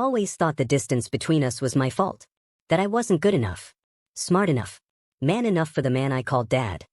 always thought the distance between us was my fault. That I wasn't good enough, smart enough, man enough for the man I called Dad.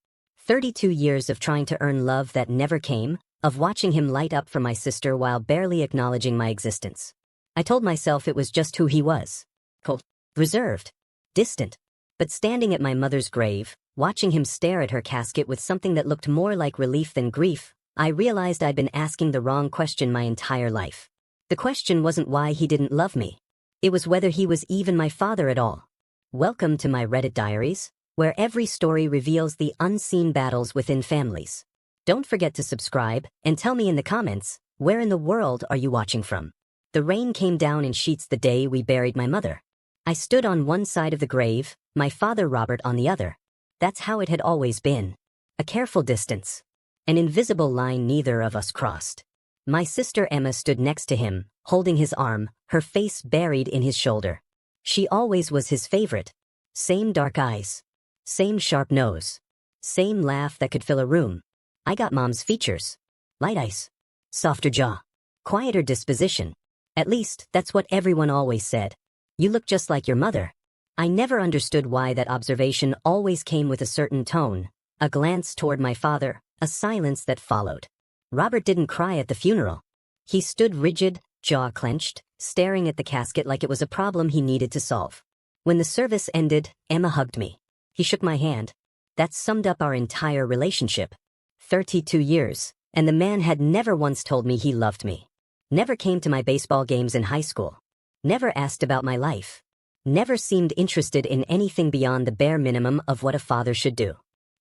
32 years of trying to earn love that never came, of watching him light up for my sister while barely acknowledging my existence. I told myself it was just who he was. Cold, reserved, distant. But standing at my mother's grave, watching him stare at her casket with something that looked more like relief than grief, I realized I'd been asking the wrong question my entire life. The question wasn't why he didn't love me. It was whether he was even my father at all. Welcome to my Reddit diaries, where every story reveals the unseen battles within families. Don't forget to subscribe, and tell me in the comments, where in the world are you watching from? The rain came down in sheets the day we buried my mother. I stood on one side of the grave, my father Robert on the other. That's how it had always been. A careful distance. An invisible line neither of us crossed. My sister Emma stood next to him, holding his arm, her face buried in his shoulder. She always was his favorite. Same dark eyes. Same sharp nose. Same laugh that could fill a room. I got Mom's features. Light eyes. Softer jaw. Quieter disposition. At least, that's what everyone always said. You look just like your mother. I never understood why that observation always came with a certain tone. A glance toward my father, a silence that followed. Robert didn't cry at the funeral. He stood rigid, jaw clenched, staring at the casket like it was a problem he needed to solve. When the service ended, Emma hugged me. He shook my hand. That summed up our entire relationship. 32 years, and the man had never once told me he loved me. Never came to my baseball games in high school. Never asked about my life. Never seemed interested in anything beyond the bare minimum of what a father should do.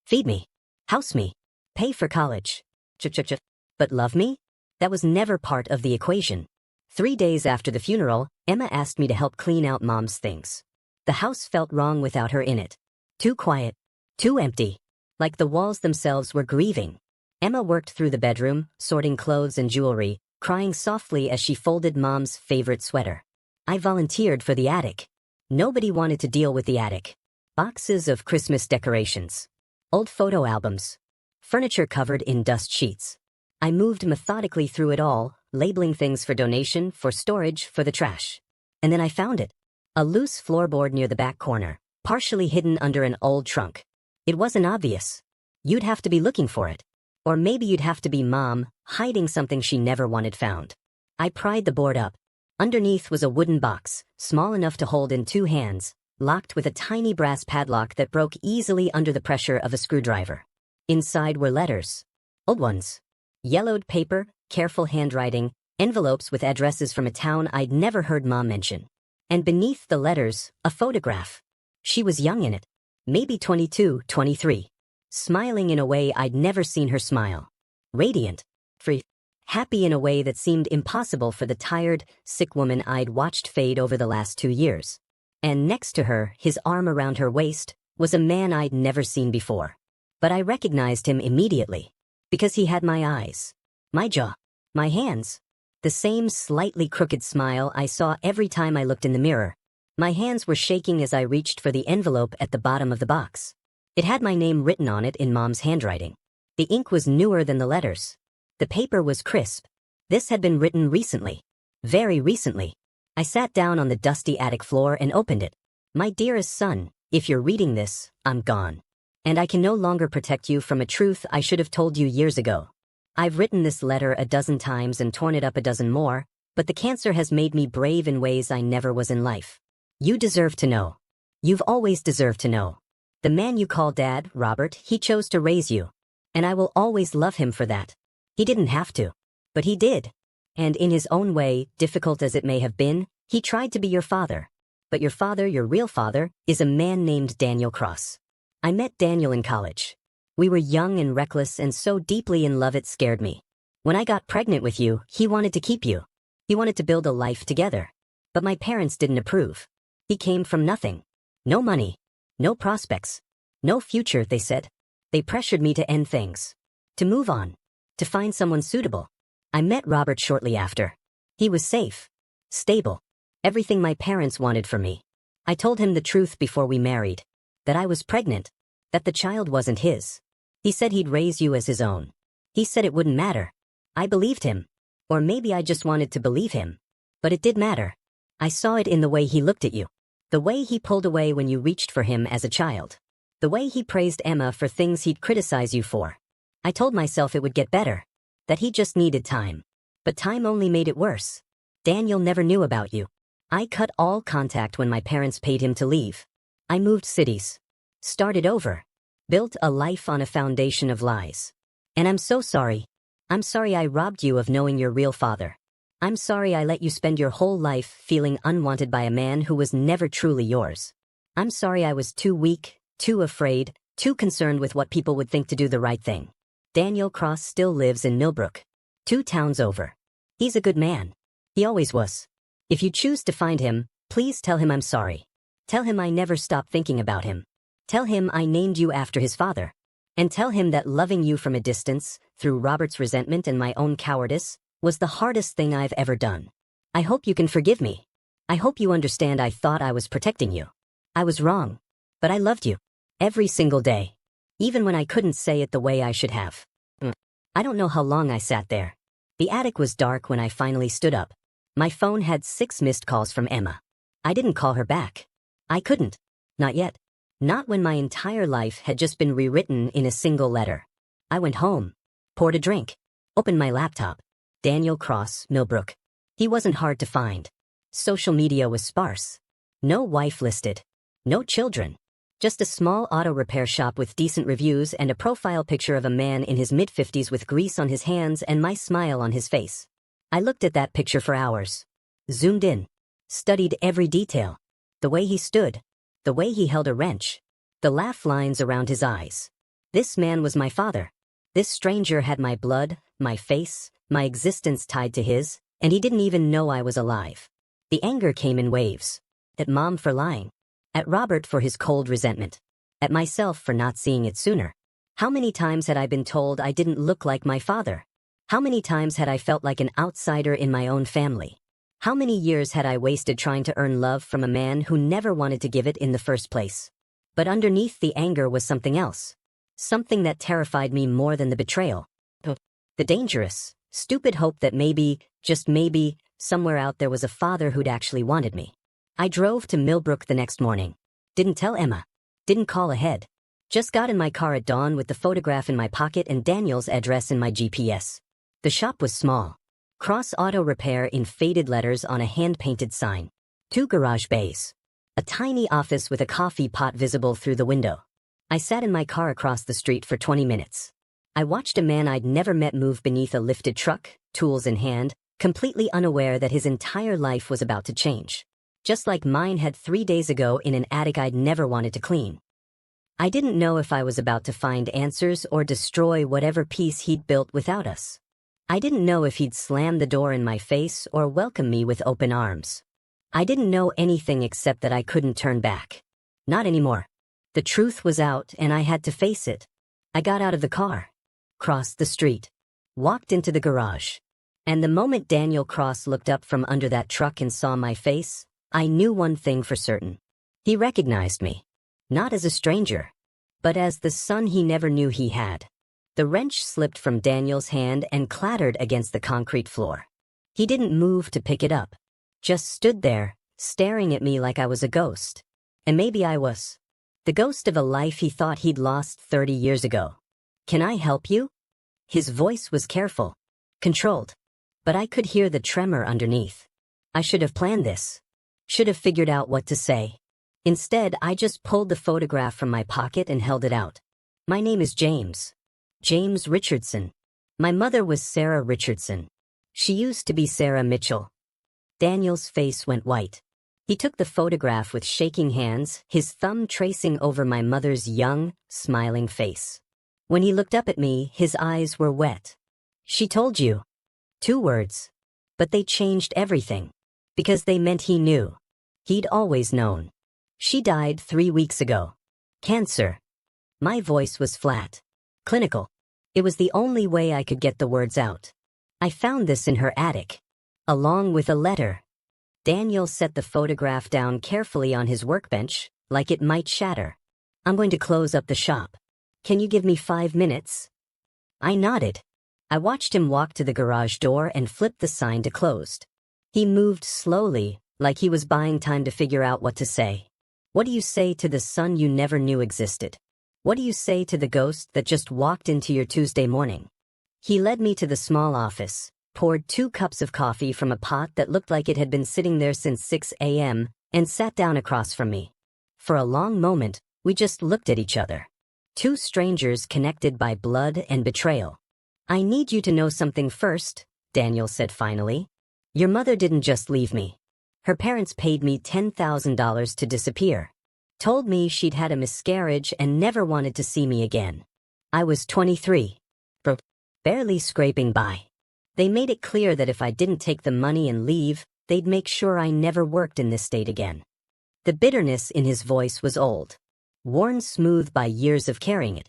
Feed me. House me. Pay for college. But love me? That was never part of the equation. 3 days after the funeral, Emma asked me to help clean out Mom's things. The house felt wrong without her in it. Too quiet. Too empty. Like the walls themselves were grieving. Emma worked through the bedroom, sorting clothes and jewelry, crying softly as she folded Mom's favorite sweater. I volunteered for the attic. Nobody wanted to deal with the attic. Boxes of Christmas decorations. Old photo albums. Furniture covered in dust sheets. I moved methodically through it all, labeling things for donation, for storage, for the trash. And then I found it. A loose floorboard near the back corner, partially hidden under an old trunk. It wasn't obvious. You'd have to be looking for it. Or maybe you'd have to be Mom, hiding something she never wanted found. I pried the board up. Underneath was a wooden box, small enough to hold in 2 hands, locked with a tiny brass padlock that broke easily under the pressure of a screwdriver. Inside were letters. Old ones. Yellowed paper, careful handwriting, envelopes with addresses from a town I'd never heard Mom mention. And beneath the letters, a photograph. She was young in it. Maybe 22, 23. Smiling in a way I'd never seen her smile. Radiant. Free. Happy in a way that seemed impossible for the tired, sick woman I'd watched fade over the last 2 years. And next to her, his arm around her waist, was a man I'd never seen before. But I recognized him immediately. Because he had my eyes. My jaw. My hands. The same slightly crooked smile I saw every time I looked in the mirror. My hands were shaking as I reached for the envelope at the bottom of the box. It had my name written on it in Mom's handwriting. The ink was newer than the letters. The paper was crisp. This had been written recently. Very recently. I sat down on the dusty attic floor and opened it. My dearest son, if you're reading this, I'm gone. And I can no longer protect you from a truth I should have told you years ago. I've written this letter a dozen times and torn it up a dozen more, but the cancer has made me brave in ways I never was in life. You deserve to know. You've always deserved to know. The man you call Dad, Robert, he chose to raise you. And I will always love him for that. He didn't have to. But he did. And in his own way, difficult as it may have been, he tried to be your father. But your father, your real father, is a man named Daniel Cross. I met Daniel in college. We were young and reckless and so deeply in love it scared me. When I got pregnant with you, he wanted to keep you. He wanted to build a life together. But my parents didn't approve. He came from nothing. No money. No prospects. No future, they said. They pressured me to end things. To move on. To find someone suitable. I met Robert shortly after. He was safe. Stable. Everything my parents wanted for me. I told him the truth before we married. That I was pregnant. That the child wasn't his. He said he'd raise you as his own. He said it wouldn't matter. I believed him. Or maybe I just wanted to believe him. But it did matter. I saw it in the way he looked at you. The way he pulled away when you reached for him as a child. The way he praised Emma for things he'd criticize you for. I told myself it would get better. That he just needed time. But time only made it worse. Daniel never knew about you. I cut all contact when my parents paid him to leave. I moved cities. Started over. Built a life on a foundation of lies. And I'm so sorry. I'm sorry I robbed you of knowing your real father. I'm sorry I let you spend your whole life feeling unwanted by a man who was never truly yours. I'm sorry I was too weak, too afraid, too concerned with what people would think to do the right thing. Daniel Cross still lives in Millbrook. 2 towns over. He's a good man. He always was. If you choose to find him, please tell him I'm sorry. Tell him I never stopped thinking about him. Tell him I named you after his father. And tell him that loving you from a distance, through Robert's resentment and my own cowardice, was the hardest thing I've ever done. I hope you can forgive me. I hope you understand I thought I was protecting you. I was wrong. But I loved you. Every single day. Even when I couldn't say it the way I should have. I don't know how long I sat there. The attic was dark when I finally stood up. My phone had 6 missed calls from Emma. I didn't call her back. I couldn't. Not yet. Not when my entire life had just been rewritten in a single letter. I went home. Poured a drink. Opened my laptop. Daniel Cross, Millbrook. He wasn't hard to find. Social media was sparse. No wife listed. No children. Just a small auto repair shop with decent reviews and a profile picture of a man in his mid-50s with grease on his hands and my smile on his face. I looked at that picture for hours. Zoomed in. Studied every detail. The way he stood. The way he held a wrench. The laugh lines around his eyes. This man was my father. This stranger had my blood, my face, my existence tied to his, and he didn't even know I was alive. The anger came in waves. At Mom for lying. At Robert for his cold resentment. At myself for not seeing it sooner. How many times had I been told I didn't look like my father? How many times had I felt like an outsider in my own family? How many years had I wasted trying to earn love from a man who never wanted to give it in the first place? But underneath the anger was something else. Something that terrified me more than the betrayal. The dangerous, stupid hope that maybe, just maybe, somewhere out there was a father who'd actually wanted me. I drove to Millbrook the next morning. Didn't tell Emma. Didn't call ahead. Just got in my car at dawn with the photograph in my pocket and Daniel's address in my GPS. The shop was small. Cross Auto Repair in faded letters on a hand-painted sign. 2 garage bays. A tiny office with a coffee pot visible through the window. I sat in my car across the street for 20 minutes. I watched a man I'd never met move beneath a lifted truck, tools in hand, completely unaware that his entire life was about to change. Just like mine had 3 days ago in an attic I'd never wanted to clean. I didn't know if I was about to find answers or destroy whatever peace he'd built without us. I didn't know if he'd slam the door in my face or welcome me with open arms. I didn't know anything except that I couldn't turn back. Not anymore. The truth was out and I had to face it. I got out of the car. Crossed the street. Walked into the garage. And the moment Daniel Cross looked up from under that truck and saw my face, I knew one thing for certain. He recognized me. Not as a stranger, but as the son he never knew he had. The wrench slipped from Daniel's hand and clattered against the concrete floor. He didn't move to pick it up. Just stood there, staring at me like I was a ghost. And maybe I was. The ghost of a life he thought he'd lost 30 years ago. Can I help you? His voice was careful. Controlled. But I could hear the tremor underneath. I should have planned this. Should have figured out what to say. Instead, I just pulled the photograph from my pocket and held it out. My name is James. James Richardson. My mother was Sarah Richardson. She used to be Sarah Mitchell. Daniel's face went white. He took the photograph with shaking hands, his thumb tracing over my mother's young, smiling face. When he looked up at me, his eyes were wet. She told you. 2 words. But they changed everything. Because they meant he knew. He'd always known. She died 3 weeks ago. Cancer. My voice was flat. Clinical. It was the only way I could get the words out. I found this in her attic. Along with a letter. Daniel set the photograph down carefully on his workbench, like it might shatter. I'm going to close up the shop. Can you give me 5 minutes? I nodded. I watched him walk to the garage door and flip the sign to closed. He moved slowly, Like he was buying time to figure out what to say. What do you say to the son you never knew existed? What do you say to the ghost that just walked into your Tuesday morning? He led me to the small office, poured 2 cups of coffee from a pot that looked like it had been sitting there since 6 a.m., and sat down across from me. For a long moment, we just looked at each other. 2 strangers connected by blood and betrayal. "I need you to know something first," Daniel said finally. "Your mother didn't just leave me. Her parents paid me $10,000 to disappear. Told me she'd had a miscarriage and never wanted to see me again. I was 23. Barely scraping by. They made it clear that if I didn't take the money and leave, they'd make sure I never worked in this state again." The bitterness in his voice was old, worn smooth by years of carrying it.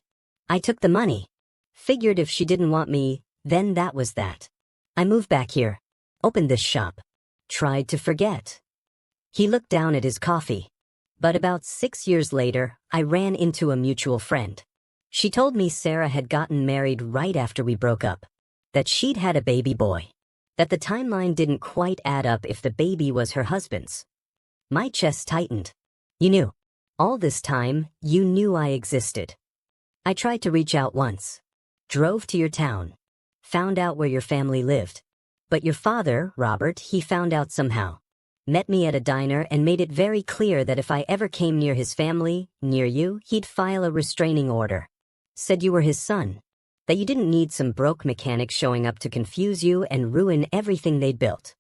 "I took the money. Figured if she didn't want me, then that was that. I moved back here. Opened this shop. Tried to forget." He looked down at his coffee. "But about 6 years later, I ran into a mutual friend. She told me Sarah had gotten married right after we broke up. That she'd had a baby boy. That the timeline didn't quite add up if the baby was her husband's." My chest tightened. "You knew. All this time, you knew I existed." "I tried to reach out once. Drove to your town. Found out where your family lived. But your father, Robert, he found out somehow. Met me at a diner and made it very clear that if I ever came near his family, near you, he'd file a restraining order. Said you were his son. That you didn't need some broke mechanic showing up to confuse you and ruin everything they'd built."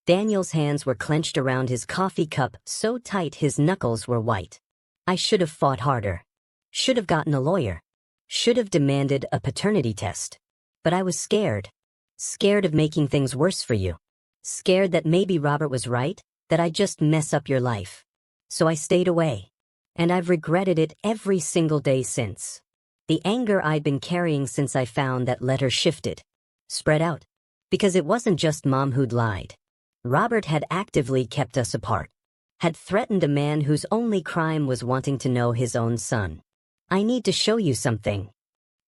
Daniel's hands were clenched around his coffee cup so tight his knuckles were white. "I should have fought harder. Should have gotten a lawyer. Should have demanded a paternity test. But I was scared. Scared of making things worse for you. Scared that maybe Robert was right, that I'd just mess up your life. So I stayed away. And I've regretted it every single day since. The anger I'd been carrying since I found that letter shifted. Spread out. Because it wasn't just Mom who'd lied. Robert had actively kept us apart. Had threatened a man whose only crime was wanting to know his own son. I need to show you something."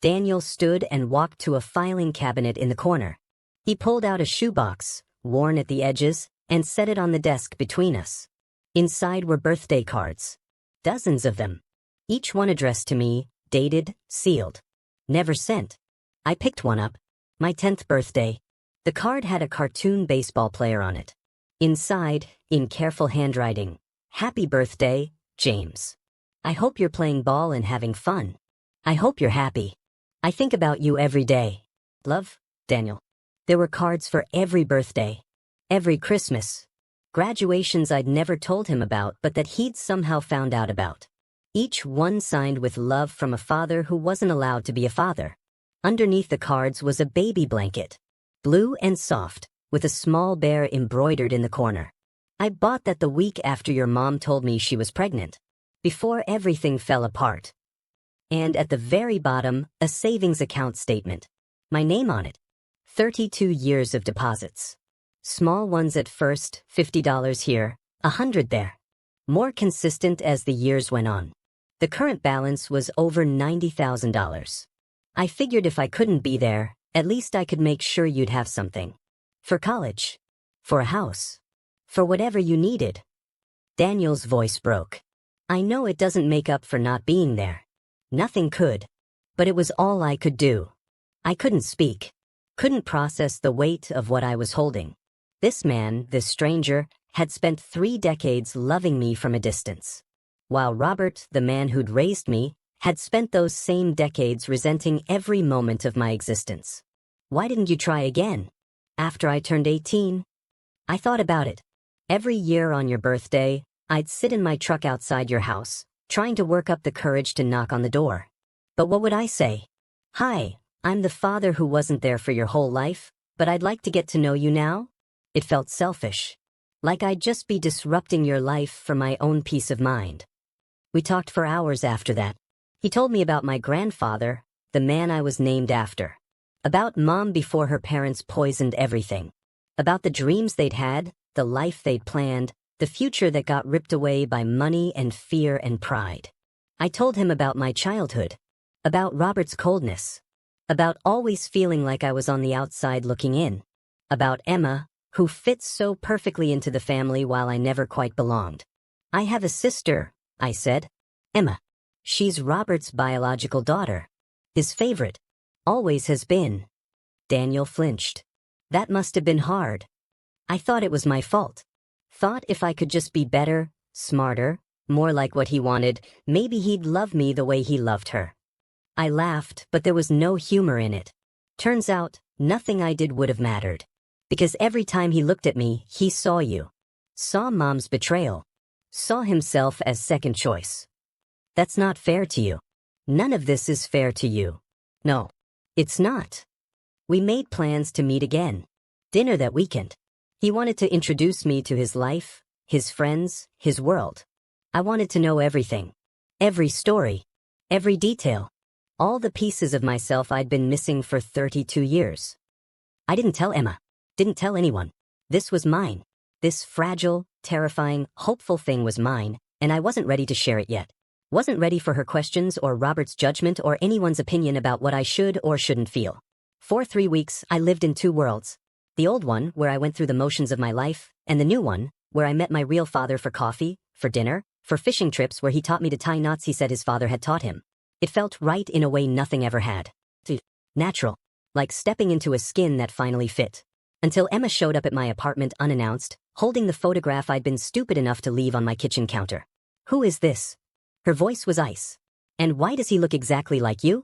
Daniel stood and walked to a filing cabinet in the corner. He pulled out a shoebox, worn at the edges, and set it on the desk between us. Inside were birthday cards. Dozens of them. Each one addressed to me, dated, sealed. Never sent. I picked one up. My 10th birthday. The card had a cartoon baseball player on it. Inside, in careful handwriting, "Happy birthday, James. I hope you're playing ball and having fun. I hope you're happy. I think about you every day. Love, Daniel." There were cards for every birthday. Every Christmas. Graduations I'd never told him about but that he'd somehow found out about. Each one signed with love from a father who wasn't allowed to be a father. Underneath the cards was a baby blanket. Blue and soft, with a small bear embroidered in the corner. I bought that the week after your mom told me she was pregnant. Before everything fell apart. And at the very bottom, a savings account statement. My name on it. 32 years of deposits. Small ones at first, $50 here, $100 there. More consistent as the years went on. The current balance was over $90,000. I figured if I couldn't be there, at least I could make sure you'd have something. For college. For a house. For whatever you needed. Daniel's voice broke. I know it doesn't make up for not being there. Nothing could. But it was all I could do. I couldn't speak. Couldn't process the weight of what I was holding. This man, this stranger, had spent 3 decades loving me from a distance. While Robert, the man who'd raised me, had spent those same decades resenting every moment of my existence. Why didn't you try again? After I turned 18? I thought about it. Every year on your birthday, I'd sit in my truck outside your house, trying to work up the courage to knock on the door. But what would I say? "Hi, I'm the father who wasn't there for your whole life, but I'd like to get to know you now?" It felt selfish. Like I'd just be disrupting your life for my own peace of mind. We talked for hours after that. He told me about my grandfather, the man I was named after. About Mom before her parents poisoned everything. About the dreams they'd had, the life they'd planned, the future that got ripped away by money and fear and pride. I told him about my childhood. About Robert's coldness. About always feeling like I was on the outside looking in. About Emma, who fits so perfectly into the family while I never quite belonged. I have a sister, I said. Emma. She's Robert's biological daughter. His favorite. Always has been. Daniel flinched. That must have been hard. I thought it was my fault. Thought if I could just be better, smarter, more like what he wanted, maybe he'd love me the way he loved her. I laughed, but there was no humor in it. Turns out, nothing I did would have mattered. Because every time he looked at me, he saw you. Saw Mom's betrayal. Saw himself as second choice. That's not fair to you. None of this is fair to you. No, it's not. We made plans to meet again. Dinner that weekend. He wanted to introduce me to his life, his friends, his world. I wanted to know everything. Every story. Every detail. All the pieces of myself I'd been missing for 32 years. I didn't tell Emma. Didn't tell anyone. This was mine. This fragile, terrifying, hopeful thing was mine, and I wasn't ready to share it yet. Wasn't ready for her questions or Robert's judgment or anyone's opinion about what I should or shouldn't feel. For 3 weeks, I lived in 2 worlds. The old one, where I went through the motions of my life, and the new one, where I met my real father for coffee, for dinner, for fishing trips where he taught me to tie knots he said his father had taught him. It felt right in a way nothing ever had. Natural. Like stepping into a skin that finally fit. Until Emma showed up at my apartment unannounced, holding the photograph I'd been stupid enough to leave on my kitchen counter. Who is this? Her voice was ice. And why does he look exactly like you?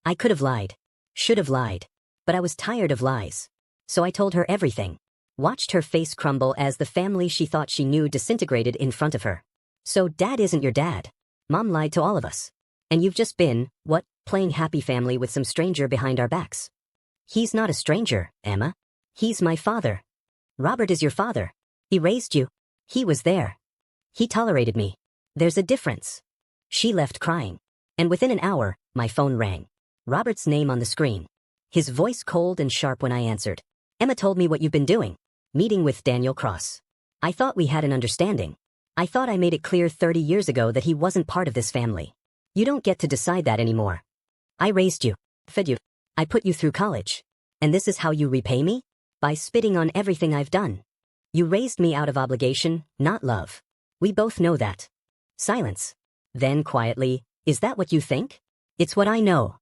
I could have lied. Should have lied. But I was tired of lies. So I told her everything. Watched her face crumble as the family she thought she knew disintegrated in front of her. So Dad isn't your dad. Mom lied to all of us. And you've just been, what, playing happy family with some stranger behind our backs. He's not a stranger, Emma. He's my father. Robert is your father. He raised you. He was there. He tolerated me. There's a difference. She left crying. And within an hour, my phone rang. Robert's name on the screen. His voice cold and sharp when I answered. Emma told me what you've been doing. Meeting with Daniel Cross. I thought we had an understanding. I thought I made it clear 30 years ago that he wasn't part of this family. You don't get to decide that anymore. I raised you. Fed you. I put you through college. And this is how you repay me? By spitting on everything I've done. You raised me out of obligation, not love. We both know that. Silence. Then quietly, is that what you think? It's what I know.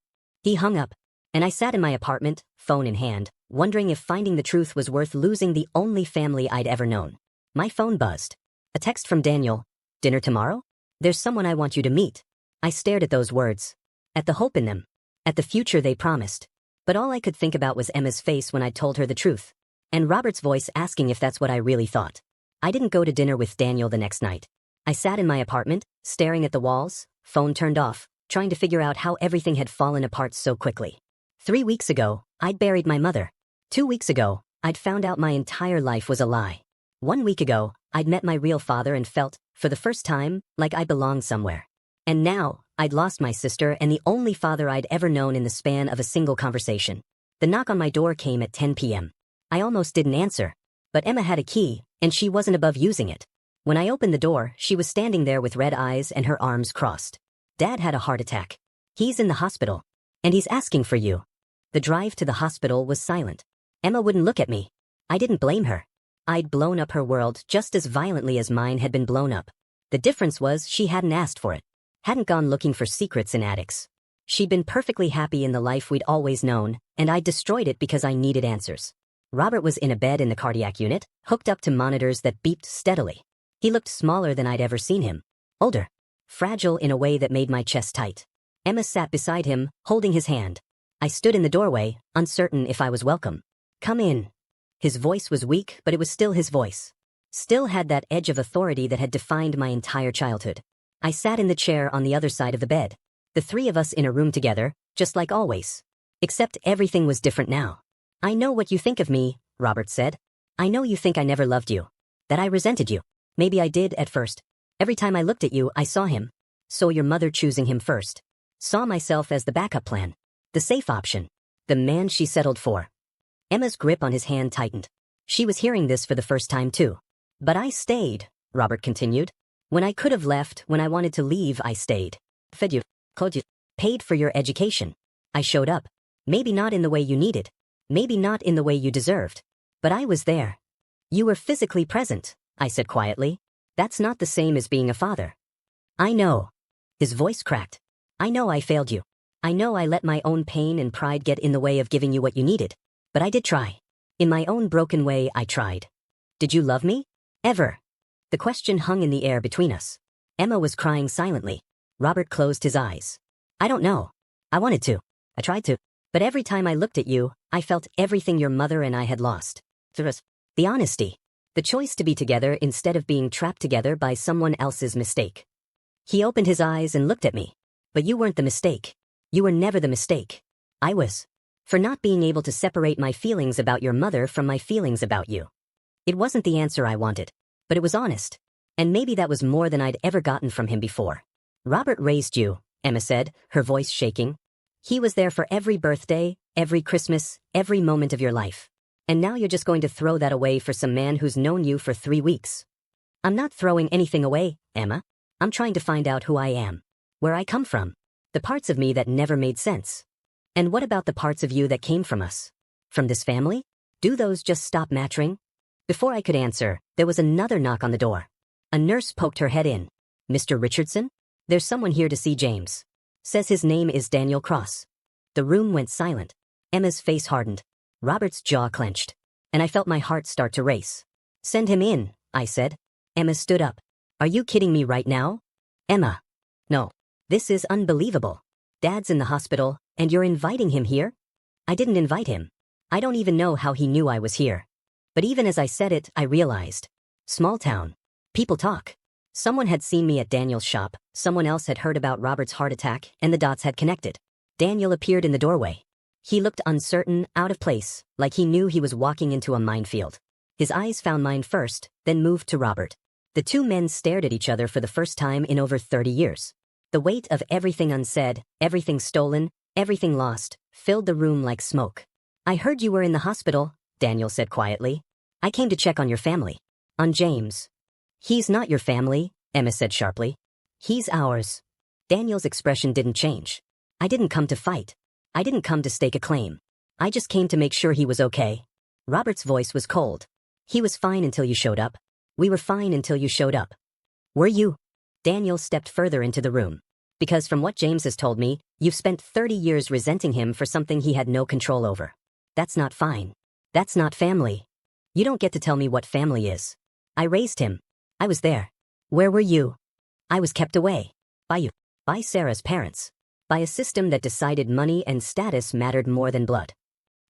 He hung up. And I sat in my apartment, phone in hand, wondering if finding the truth was worth losing the only family I'd ever known. My phone buzzed. A text from Daniel. Dinner tomorrow? There's someone I want you to meet. I stared at those words. At the hope in them. At the future they promised. But all I could think about was Emma's face when I told her the truth. And Robert's voice asking if that's what I really thought. I didn't go to dinner with Daniel the next night. I sat in my apartment, staring at the walls, phone turned off, trying to figure out how everything had fallen apart so quickly. 3 weeks ago, I'd buried my mother. 2 weeks ago, I'd found out my entire life was a lie. 1 week ago, I'd met my real father and felt, for the first time, like I belonged somewhere. And now, I'd lost my sister and the only father I'd ever known in the span of a single conversation. The knock on my door came at 10 p.m. I almost didn't answer. But Emma had a key, and she wasn't above using it. When I opened the door, she was standing there with red eyes and her arms crossed. Dad had a heart attack. He's in the hospital. And he's asking for you. The drive to the hospital was silent. Emma wouldn't look at me. I didn't blame her. I'd blown up her world just as violently as mine had been blown up. The difference was she hadn't asked for it. Hadn't gone looking for secrets in attics. She'd been perfectly happy in the life we'd always known, and I destroyed it because I needed answers. Robert was in a bed in the cardiac unit, hooked up to monitors that beeped steadily. He looked smaller than I'd ever seen him. Older. Fragile in a way that made my chest tight. Emma sat beside him, holding his hand. I stood in the doorway, uncertain if I was welcome. Come in. His voice was weak, but it was still his voice. Still had that edge of authority that had defined my entire childhood. I sat in the chair on the other side of the bed. The 3 of us in a room together, just like always. Except everything was different now. I know what you think of me, Robert said. I know you think I never loved you. That I resented you. Maybe I did at first. Every time I looked at you, I saw him. Saw your mother choosing him first. Saw myself as the backup plan. The safe option. The man she settled for. Emma's grip on his hand tightened. She was hearing this for the first time too. But I stayed, Robert continued. When I could have left, when I wanted to leave, I stayed. Fed you, clothed you, paid for your education. I showed up. Maybe not in the way you needed. Maybe not in the way you deserved. But I was there. You were physically present, I said quietly. That's not the same as being a father. I know. His voice cracked. I know I failed you. I know I let my own pain and pride get in the way of giving you what you needed. But I did try. In my own broken way, I tried. Did you love me? Ever? The question hung in the air between us. Emma was crying silently. Robert closed his eyes. I don't know. I wanted to. I tried to. But every time I looked at you, I felt everything your mother and I had lost. The honesty. The choice to be together instead of being trapped together by someone else's mistake. He opened his eyes and looked at me. But you weren't the mistake. You were never the mistake. I was. For not being able to separate my feelings about your mother from my feelings about you. It wasn't the answer I wanted, but it was honest. And maybe that was more than I'd ever gotten from him before. Robert raised you, Emma said, her voice shaking. He was there for every birthday, every Christmas, every moment of your life. And now you're just going to throw that away for some man who's known you for 3 weeks. I'm not throwing anything away, Emma. I'm trying to find out who I am. Where I come from. The parts of me that never made sense. And what about the parts of you that came from us? From this family? Do those just stop mattering? Before I could answer, there was another knock on the door. A nurse poked her head in. Mr. Richardson? There's someone here to see James. Says his name is Daniel Cross. The room went silent. Emma's face hardened. Robert's jaw clenched. And I felt my heart start to race. Send him in, I said. Emma stood up. Are you kidding me right now? Emma. No. This is unbelievable. Dad's in the hospital, and you're inviting him here? I didn't invite him. I don't even know how he knew I was here. But even as I said it, I realized. Small town. People talk. Someone had seen me at Daniel's shop, someone else had heard about Robert's heart attack, and the dots had connected. Daniel appeared in the doorway. He looked uncertain, out of place, like he knew he was walking into a minefield. His eyes found mine first, then moved to Robert. The two men stared at each other for the first time in over 30 years. The weight of everything unsaid, everything stolen, everything lost, filled the room like smoke. I heard you were in the hospital, Daniel said quietly. I came to check on your family. On James. He's not your family, Emma said sharply. He's ours. Daniel's expression didn't change. I didn't come to fight. I didn't come to stake a claim. I just came to make sure he was okay. Robert's voice was cold. He was fine until you showed up. We were fine until you showed up. Were you? Daniel stepped further into the room. Because from what James has told me, you've spent 30 years resenting him for something he had no control over. That's not fine. That's not family. You don't get to tell me what family is. I raised him. I was there. Where were you? I was kept away. By you. By Sarah's parents. By a system that decided money and status mattered more than blood.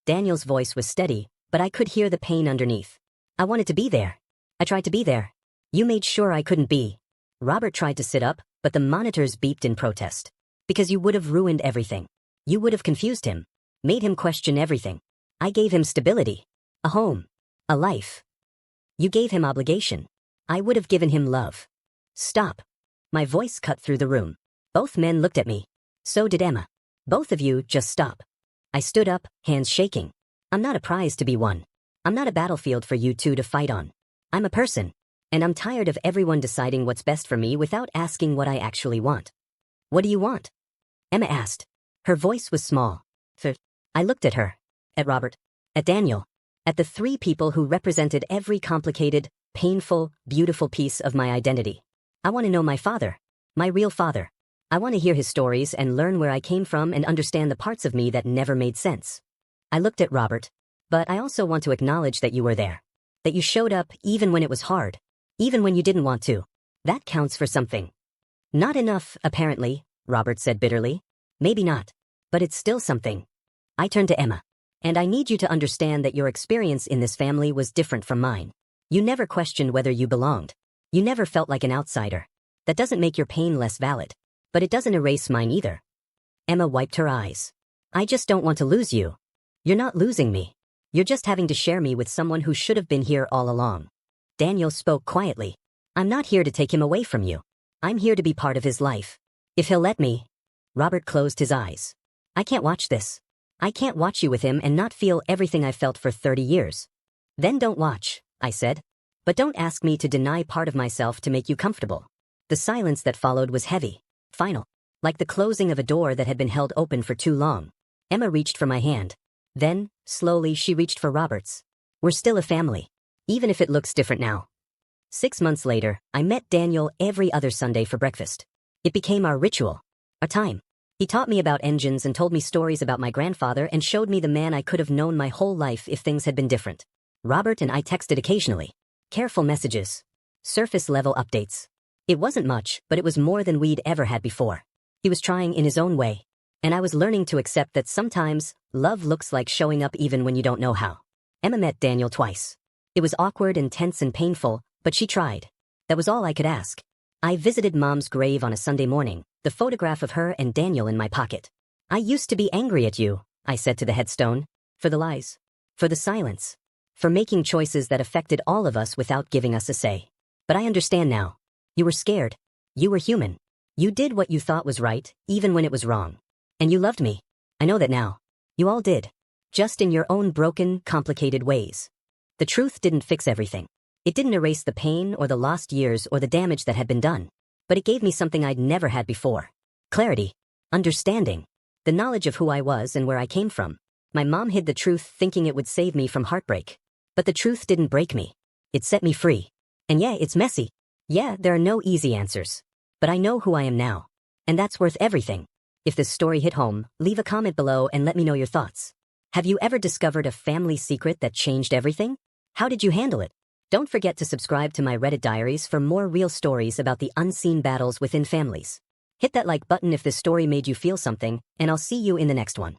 Daniel's voice was steady, but I could hear the pain underneath. I wanted to be there. I tried to be there. You made sure I couldn't be. Robert tried to sit up, but the monitors beeped in protest. Because you would have ruined everything. You would have confused him. Made him question everything. I gave him stability. A home. A life. You gave him obligation. I would have given him love. Stop. My voice cut through the room. Both men looked at me. So did Emma. Both of you just stop. I stood up, hands shaking. I'm not a prize to be won. I'm not a battlefield for you two to fight on. I'm a person. And I'm tired of everyone deciding what's best for me without asking what I actually want. What do you want? Emma asked. Her voice was small. I looked at her. At Robert. At Daniel. At the 3 people who represented every complicated, painful, beautiful piece of my identity. I want to know my father. My real father. I want to hear his stories and learn where I came from and understand the parts of me that never made sense. I looked at Robert. But I also want to acknowledge that you were there. That you showed up even when it was hard. Even when you didn't want to. That counts for something. Not enough, apparently, Robert said bitterly. Maybe not. But it's still something. I turned to Emma. And I need you to understand that your experience in this family was different from mine. You never questioned whether you belonged. You never felt like an outsider. That doesn't make your pain less valid. But it doesn't erase mine either. Emma wiped her eyes. I just don't want to lose you. You're not losing me. You're just having to share me with someone who should have been here all along. Daniel spoke quietly. I'm not here to take him away from you. I'm here to be part of his life. If he'll let me. Robert closed his eyes. I can't watch this. I can't watch you with him and not feel everything I've felt for 30 years. Then don't watch, I said. But don't ask me to deny part of myself to make you comfortable. The silence that followed was heavy, final, like the closing of a door that had been held open for too long. Emma reached for my hand. Then, slowly, she reached for Robert's. We're still a family. even if it looks different now. 6 months later, I met Daniel every other Sunday for breakfast. It became our ritual, our time. He taught me about engines and told me stories about my grandfather and showed me the man I could have known my whole life if things had been different. Robert and I texted occasionally. Careful messages. Surface-level updates. It wasn't much, but it was more than we'd ever had before. He was trying in his own way, and I was learning to accept that sometimes love looks like showing up even when you don't know how. Emma met Daniel twice. It was awkward and tense and painful, but she tried. That was all I could ask. I visited Mom's grave on a Sunday morning, the photograph of her and Daniel in my pocket. I used to be angry at you, I said to the headstone. For the lies. For the silence. For making choices that affected all of us without giving us a say. But I understand now. You were scared. You were human. You did what you thought was right, even when it was wrong. And you loved me. I know that now. You all did. Just in your own broken, complicated ways. The truth didn't fix everything. It didn't erase the pain or the lost years or the damage that had been done. But it gave me something I'd never had before. Clarity. Understanding. The knowledge of who I was and where I came from. My mom hid the truth thinking it would save me from heartbreak. But the truth didn't break me. It set me free. And yeah, it's messy. Yeah, there are no easy answers. But I know who I am now. And that's worth everything. If this story hit home, leave a comment below and let me know your thoughts. Have you ever discovered a family secret that changed everything? How did you handle it? Don't forget to subscribe to my Reddit diaries for more real stories about the unseen battles within families. Hit that like button if this story made you feel something, and I'll see you in the next one.